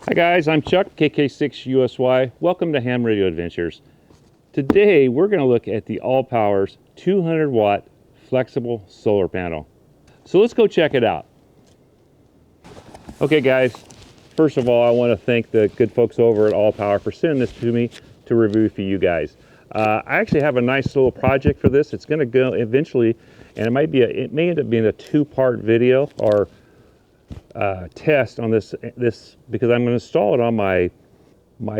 Hi guys, I'm Chuck, KK6USY. Welcome to Ham Radio Adventures. Today we're going to look at the Allpowers 200 watt flexible solar panel. So let's go check it out. Okay guys, first of all I want to thank the good folks over at Allpower for sending this to me to review for you guys. I actually have a nice little project for this. It's going to go eventually, and it may end up being a two-part video or test on this because I'm going to install it on my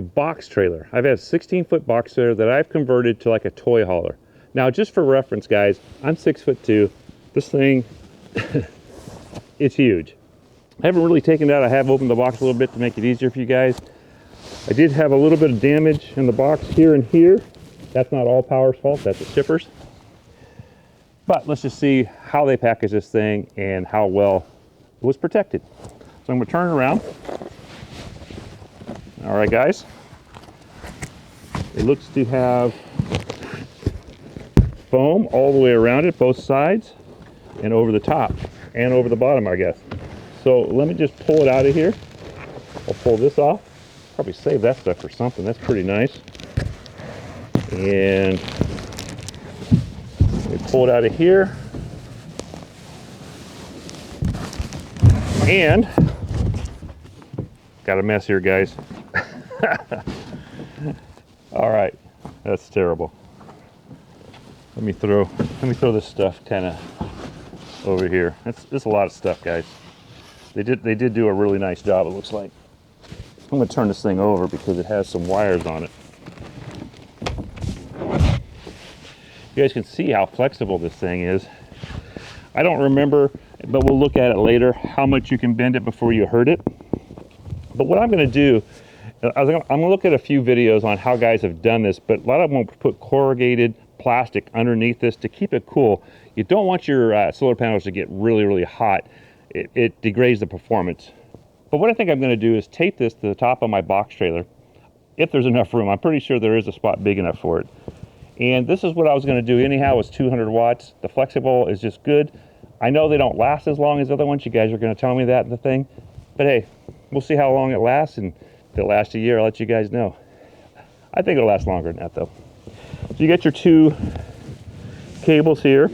box trailer. I've had a 16-foot box trailer that I've converted to like a toy hauler. Now, just for reference, guys, I'm 6'2". This thing, it's huge. I haven't really taken it out. I have opened the box a little bit to make it easier for you guys. I did have a little bit of damage in the box here and here. That's not Allpower's fault. That's the shipper's. But let's just see how they package this thing and how well it was protected. So I'm going to turn it around. All right, guys. It looks to have foam all the way around it, both sides, and over the top, and over the bottom, I guess. So let me just pull it out of here. I'll pull this off. Probably save that stuff for something. That's pretty nice. And let me pull it out of here. And got a mess here, guys. All right, that's terrible. Let me throw this stuff kind of over here. It's a lot of stuff, guys. They did do a really nice job, it looks like. I'm gonna turn this thing over because it has some wires on it. You guys can see how flexible this thing is. I don't remember, but we'll look at it later, how much you can bend it before you hurt it. But what I'm going to do, I'm going to look at a few videos on how guys have done this, but a lot of them will put corrugated plastic underneath this to keep it cool. You don't want your solar panels to get really, really hot. It degrades the performance. But what I think I'm going to do is tape this to the top of my box trailer, if there's enough room. I'm pretty sure there is a spot big enough for it. And this is what I was going to do anyhow. It's 200 watts. The flexible is just good. I know they don't last as long as other ones. You guys are going to tell me that in the thing. But hey, we'll see how long it lasts. And if it lasts a year, I'll let you guys know. I think it'll last longer than that, though. So you got your two cables here.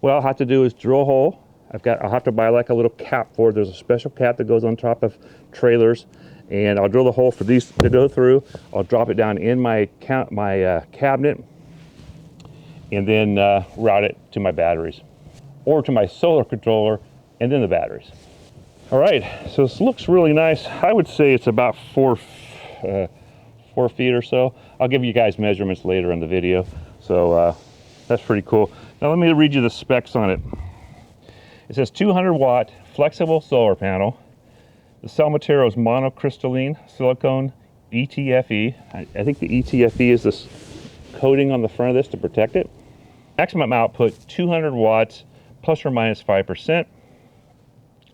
What I'll have to do is drill a hole. I'll have to buy like a little cap for it. There's a special cap that goes on top of trailers. And I'll drill the hole for these to go through. I'll drop it down in my cabinet and then route it to my batteries or to my solar controller and then the batteries. All right, so this looks really nice. I would say it's about 4 feet or so. I'll give you guys measurements later in the video. So that's pretty cool. Now let me read you the specs on it. It says 200 watt flexible solar panel. The cell material is monocrystalline silicone ETFE. I think the ETFE is this coating on the front of this to protect it. Maximum output 200 watts plus or minus 5%.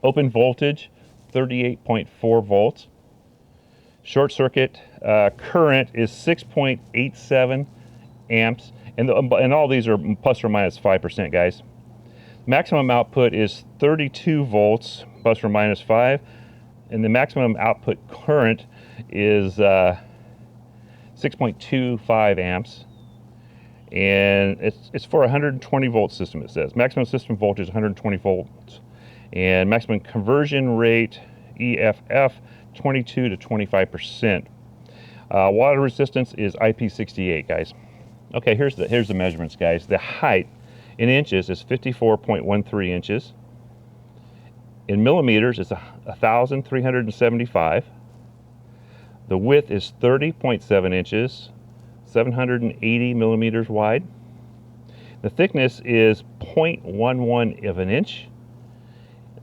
Open voltage 38.4 volts. Short circuit current is 6.87 amps. And all these are plus or minus 5%, guys. Maximum output is 32 volts plus or minus 5. And the maximum output current is 6.25 amps. And it's for a 120 volt system, it says. Maximum system voltage 120 volts. And maximum conversion rate, EFF, 22 to 25%. Water resistance is IP68, guys. Okay, here's the measurements, guys. The height in inches is 54.13 inches. In millimeters, it's 1,375. The width is 30.7 inches, 780 millimeters wide. The thickness is 0.11 of an inch,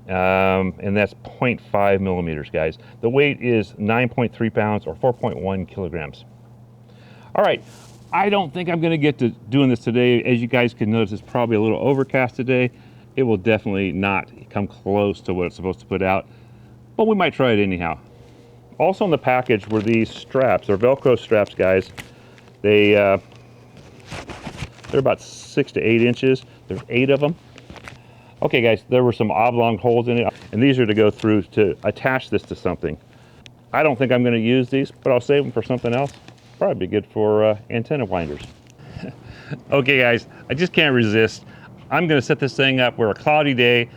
and that's 0.5 millimeters, guys. The weight is 9.3 pounds or 4.1 kilograms. All right, I don't think I'm going to get to doing this today. As you guys can notice, it's probably a little overcast today. It will definitely not come close to what it's supposed to put out, but we might try it anyhow. Also in the package were these straps. They're Velcro straps, guys. They're about 6 to 8 inches. There's 8 of them. Okay guys, there were some oblong holes in it, and these are to go through to attach this to something. I don't think I'm going to use these, but I'll save them for something else. Probably be good for antenna winders. Okay guys, I just can't resist. I'm going to set this thing up. We're a cloudy day.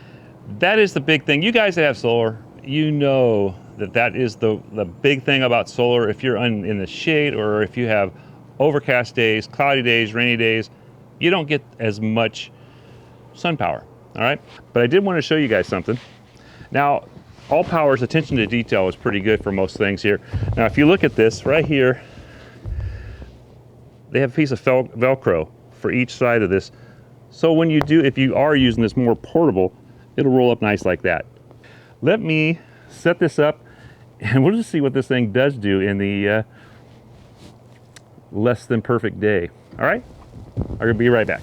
That is the big thing. You guys that have solar, you know that is the big thing about solar. If you're in the shade, or if you have overcast days, cloudy days, rainy days, you don't get as much sun power, all right? But I did want to show you guys something. Now, Allpowers' attention to detail is pretty good for most things here. Now, if you look at this right here, they have a piece of Velcro for each side of this. So when you do, if you are using this more portable, it'll roll up nice like that. Let me set this up and we'll just see what this thing does do in the less than perfect day. All right, I'm gonna be right back.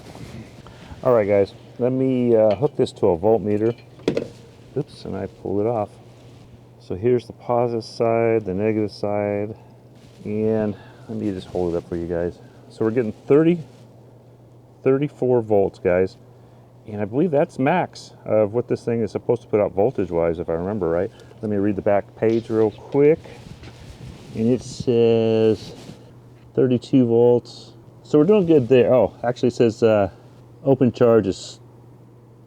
All right guys, let me hook this to a voltmeter. Oops, and I pulled it off. So here's the positive side, the negative side, and let me just hold it up for you guys. So we're getting 34 volts, guys. And I believe that's max of what this thing is supposed to put out voltage-wise, if I remember right. Let me read the back page real quick. And it says 32 volts. So we're doing good there. Oh, actually it says open charge is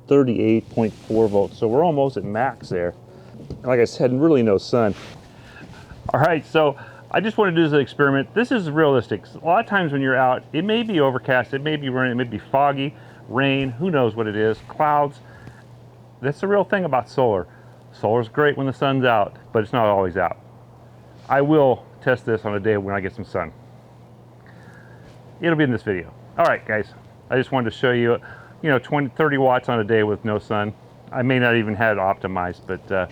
38.4 volts. So we're almost at max there. And like I said, really no sun. All right, so I just want to do this experiment. This is realistic. A lot of times when you're out, it may be overcast, it may be raining, it may be foggy, rain, who knows what it is, clouds. That's the real thing about solar. Solar's great when the sun's out, but it's not always out. I will test this on a day when I get some sun. It'll be in this video. All right, guys, I just wanted to show you, 20, 30 watts on a day with no sun. I may not even have it optimized, but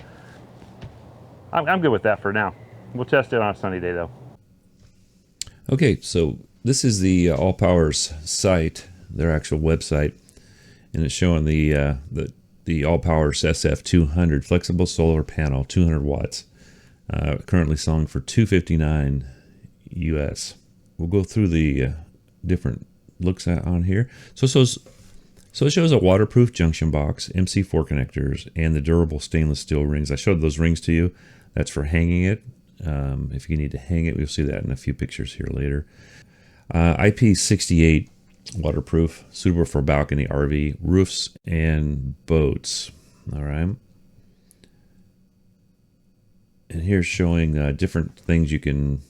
I'm good with that for now. We'll test it on a sunny day though. Okay, so this is the Allpowers site, their actual website, and it's showing the Allpowers SF200 flexible solar panel, 200 watts, currently selling for $259 US. We'll go through the different looks on here. So it shows a waterproof junction box, MC4 connectors, and the durable stainless steel rings. I showed those rings to you. That's for hanging it. If you need to hang it, we'll see that in a few pictures here later. IP68 waterproof, suitable for balcony, RV, roofs, and boats. All right. And here's showing different things you can,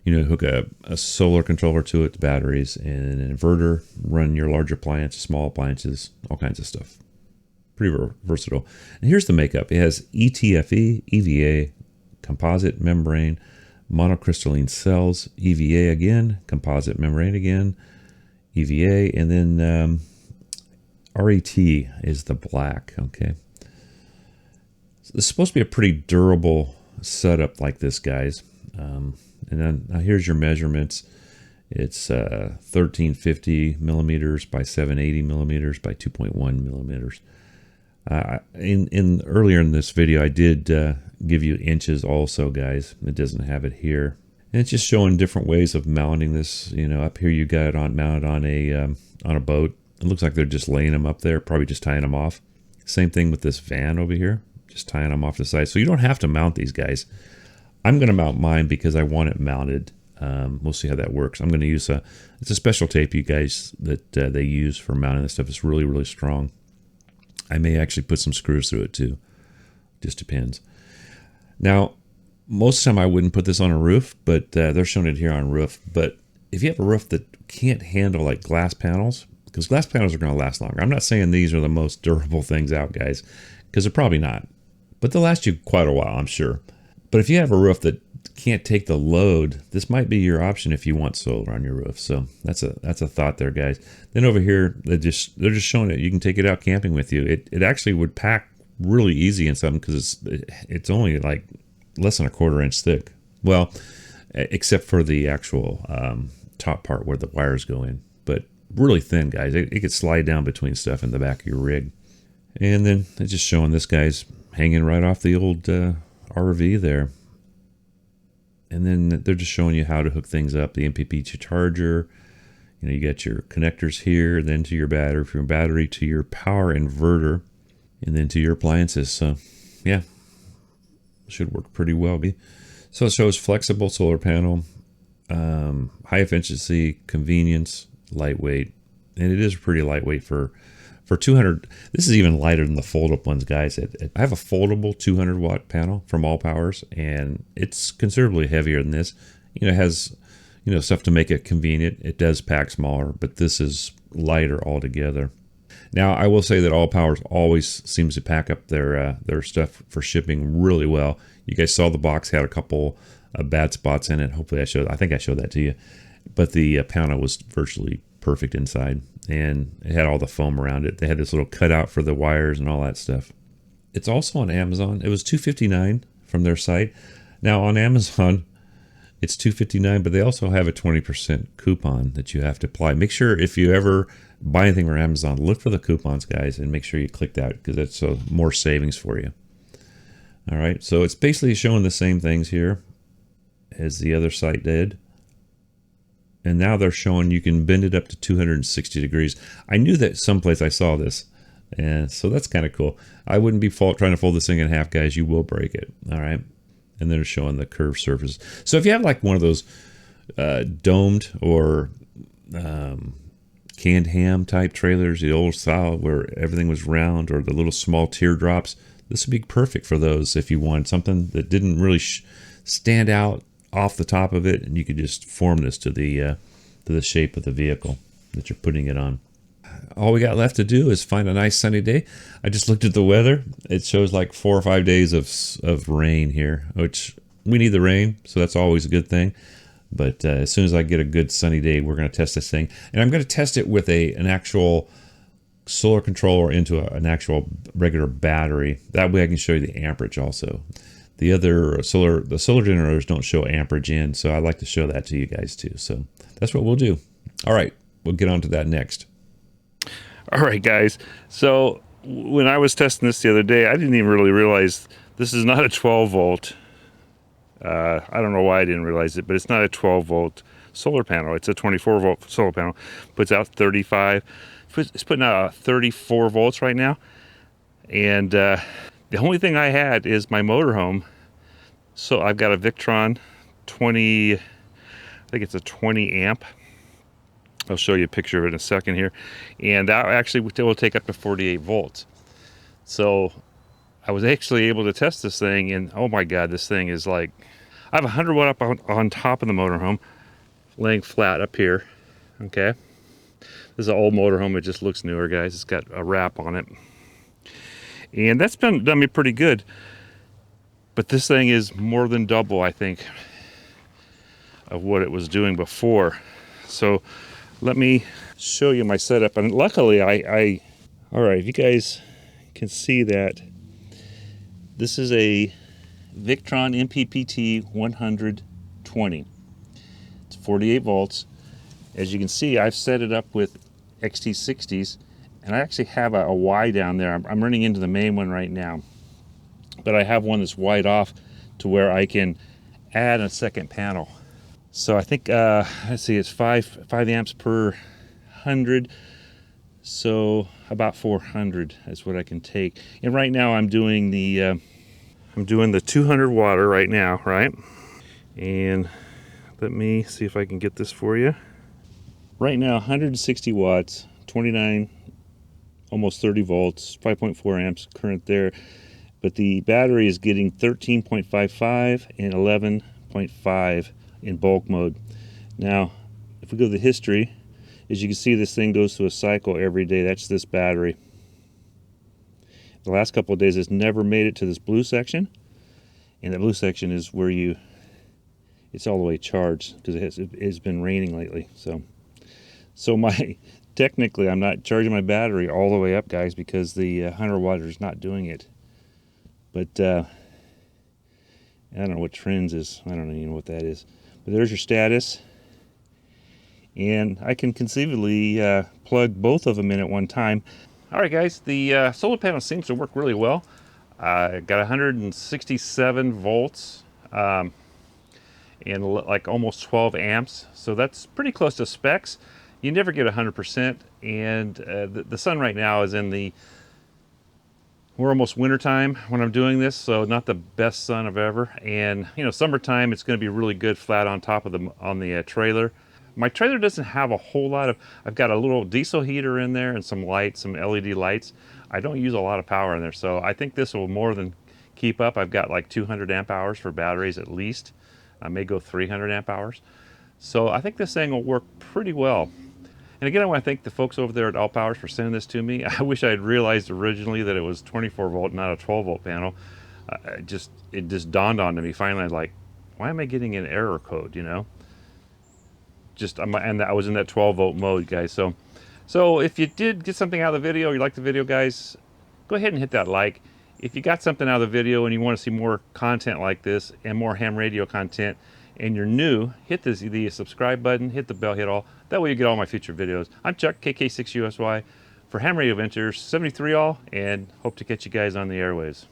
hook a solar controller to it, batteries, and an inverter, run your large appliances, small appliances, all kinds of stuff. Pretty versatile. And here's the makeup. It has ETFE, EVA, composite membrane, monocrystalline cells, EVA again, composite membrane again, EVA, and then RET is the black. Okay. So this is supposed to be a pretty durable setup like this, guys. And then now here's your measurements. It's 1350 millimeters by 780 millimeters by 2.1 millimeters. Earlier in this video, I did give you inches also, guys. It doesn't have it here. And it's just showing different ways of mounting this. Up here you got it mounted on a boat. It looks like they're just laying them up there, probably just tying them off. Same thing with this van over here, just tying them off the side. So you don't have to mount these, guys. I'm going to mount mine because I want it mounted. We'll see how that works. I'm going to use it's a special tape, you guys, that they use for mounting this stuff. It's really, really strong. I may actually put some screws through it too. Just depends. Now, most of the time I wouldn't put this on a roof, but they're showing it here on roof. But if you have a roof that can't handle like glass panels, because glass panels are going to last longer. I'm not saying these are the most durable things out, guys, because they're probably not. But they'll last you quite a while, I'm sure. But if you have a roof that can't take the load, this might be your option if you want solar on your roof. So that's a thought there, guys. Then over here, they're just showing it. You can take it out camping with you. It actually would pack really easy in something because it's only like less than a 1/4 inch thick. Well, except for the actual top part where the wires go in, but really thin, guys. It could slide down between stuff in the back of your rig. And then it's just showing this guy's hanging right off the old RV there. And then they're just showing you how to hook things up. The MPPT charger, you got your connectors here, then to your battery, from your battery to your power inverter, and then to your appliances. So, yeah, Should work pretty well. So it shows flexible solar panel, high efficiency, convenience, lightweight, and it is pretty lightweight for 200. This is even lighter than the fold-up ones, guys. I have a foldable 200 watt panel from Allpowers, and it's considerably heavier than this. You know, it has stuff to make it convenient. It does pack smaller, but this is lighter altogether. Now, I will say that Allpowers always seems to pack up their stuff for shipping really well. You guys saw the box had a couple bad spots in it. Hopefully, I think I showed that to you. But the panel was virtually perfect inside, and it had all the foam around it. They had this little cutout for the wires and all that stuff. It's also on Amazon. It was $259 from their site. Now on Amazon, it's $259, but they also have a 20% coupon that you have to apply. Make sure if you ever buy anything from Amazon, look for the coupons, guys, and make sure you click that because that's more savings for you. All right, so it's basically showing the same things here as the other site did. And now they're showing you can bend it up to 260 degrees. I knew that someplace I saw this, and so that's kind of cool. I wouldn't be trying to fold this thing in half, guys. You will break it, all right? And they're showing the curved surface. So if you have like one of those domed or canned ham type trailers, the old style where everything was round, or the little small teardrops, this would be perfect for those if you want something that didn't really stand out off the top of it, and you could just form this to the shape of the vehicle that you're putting it on. All we got left to do is find a nice sunny day. I just looked at the weather. It shows like 4 or 5 days of rain here, which we need the rain, so that's always a good thing. But as soon as I get a good sunny day, we're going to test this thing, and I'm going to test it with an actual solar controller into an actual regular battery. That way I can show you the amperage also. The solar generators don't show amperage in, so I'd like to show that to you guys too. So that's what we'll do. All right, we'll get on to that next. All right, guys. So when I was testing this the other day, I didn't even really realize this is not a 12 volt. I don't know why I didn't realize it, but it's not a 12 volt solar panel. It's a 24 volt solar panel. Puts out 35. It's putting out 34 volts right now. And the only thing I had is my motorhome. So I've got a Victron 20, I think it's a 20 amp. I'll show you a picture of it in a second here. And that actually will take up to 48 volts. So I was actually able to test this thing, and oh my God, this thing is like, I have 100 watt up on top of the motorhome, laying flat up here, okay? This is an old motorhome, it just looks newer, guys. It's got a wrap on it. And that's done me pretty good. But this thing is more than double, I think, of what it was doing before. So let me show you my setup. And luckily, all right, if you guys can see that, this is a Victron MPPT 120. It's 48 volts. As you can see, I've set it up with XT60s, and I actually have a Y down there. I'm running into the main one right now, but I have one that's wide off to where I can add a second panel. So I think, let's see, it's 5 amps per 100. So about 400 is what I can take. And right now I'm doing the 200 water right now, right? And let me see if I can get this for you. Right now, 160 watts, 29, almost 30 volts, 5.4 amps current there. But the battery is getting 13.55 and 11.5 in bulk mode. Now, if we go to the history, as you can see, this thing goes through a cycle every day. That's this battery. The last couple of days, it's never made it to this blue section. And the blue section is where it's all the way charged because it's been raining lately. So technically, I'm not charging my battery all the way up, guys, because the 100 watt is not doing it. But I don't know what trends is. I don't even know what that is. But there's your status. And I can conceivably plug both of them in at one time. All right, guys, the solar panel seems to work really well. I got 167 volts and like almost 12 amps. So that's pretty close to specs. You never get 100%. And the sun right now is in the, We're almost wintertime when I'm doing this, so not the best sun of ever. And you know, summertime, it's going to be really good flat on top of the trailer. My trailer doesn't have a whole lot of. I've got a little diesel heater in there and some lights, some LED lights. I don't use a lot of power in there, so I think this will more than keep up. I've got like 200 amp hours for batteries at least. I may go 300 amp hours. So I think this thing will work pretty well. And again, I want to thank the folks over there at Allpowers for sending this to me. I wish I had realized originally that it was 24 volt, not a 12 volt panel. It just dawned on me finally. Like, why am I getting an error code? You know, and I was in that 12 volt mode, guys. So if you did get something out of the video, you like the video, guys, go ahead and hit that like. If you got something out of the video and you want to see more content like this and more ham radio content, and you're new, hit the subscribe button, hit the bell, hit all. That way you get all my future videos. I'm Chuck, KK6USY, for Ham Radio Ventures 73 all, and hope to catch you guys on the airwaves.